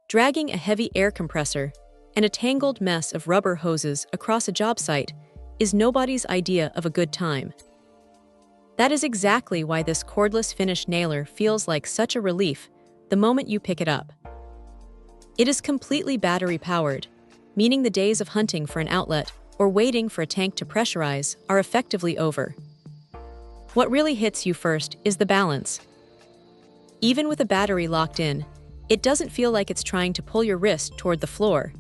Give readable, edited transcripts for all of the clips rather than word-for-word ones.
Dragging a heavy air compressor and a tangled mess of rubber hoses across a job site is nobody's idea of a good time. That is exactly why this cordless finish nailer feels like such a relief the moment you pick it up. It is completely battery-powered, meaning the days of hunting for an outlet or waiting for a tank to pressurize are effectively over. What really hits you first is the balance. Even with a battery locked in, it doesn't feel like it's trying to pull your wrist toward the floor,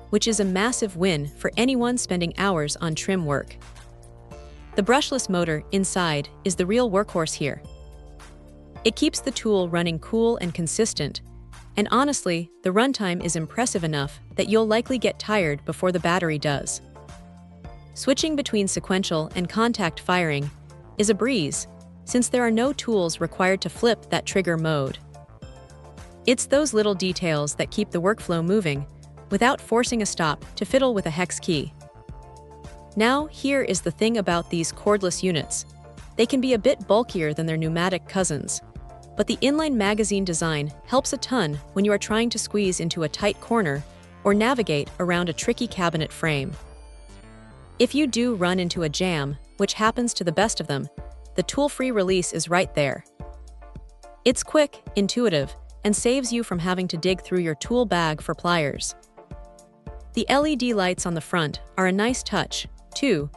which is a massive win for anyone spending hours on trim work. The brushless motor inside is the real workhorse here. It keeps the tool running cool and consistent, and honestly, the runtime is impressive enough that you'll likely get tired before the battery does. Switching between sequential and contact firing is a breeze, since there are no tools required to flip that trigger mode. It's those little details that keep the workflow moving without forcing a stop to fiddle with a hex key. Now, here is the thing about these cordless units. They can be a bit bulkier than their pneumatic cousins, but the inline magazine design helps a ton when you are trying to squeeze into a tight corner or navigate around a tricky cabinet frame. If you do run into a jam, which happens to the best of them, the tool-free release is right there. It's quick, intuitive, and saves you from having to dig through your tool bag for pliers. The LED lights on the front are a nice touch, too,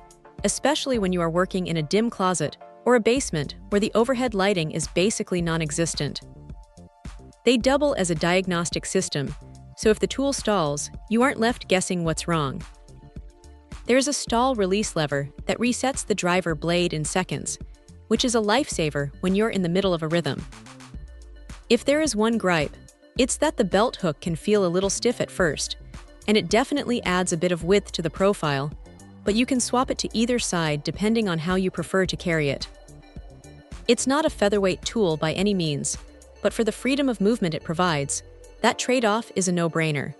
especially when you are working in a dim closet or a basement where the overhead lighting is basically non-existent. They double as a diagnostic system, so if the tool stalls, you aren't left guessing what's wrong. There's a stall release lever that resets the driver blade in seconds, which is a lifesaver when you're in the middle of a rhythm. If there is one gripe, it's that the belt hook can feel a little stiff at first, and it definitely adds a bit of width to the profile, but you can swap it to either side depending on how you prefer to carry it. It's not a featherweight tool by any means, but for the freedom of movement it provides, that trade-off is a no-brainer.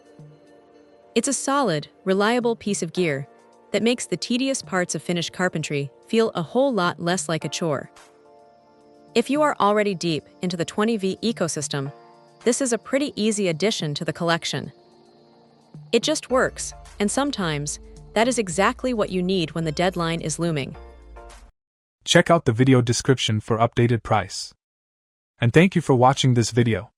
It's a solid, reliable piece of gear that makes the tedious parts of finished carpentry feel a whole lot less like a chore. If you are already deep into the 20V ecosystem, this is a pretty easy addition to the collection. It just works, and sometimes, that is exactly what you need when the deadline is looming. Check out the video description for updated price. And thank you for watching this video.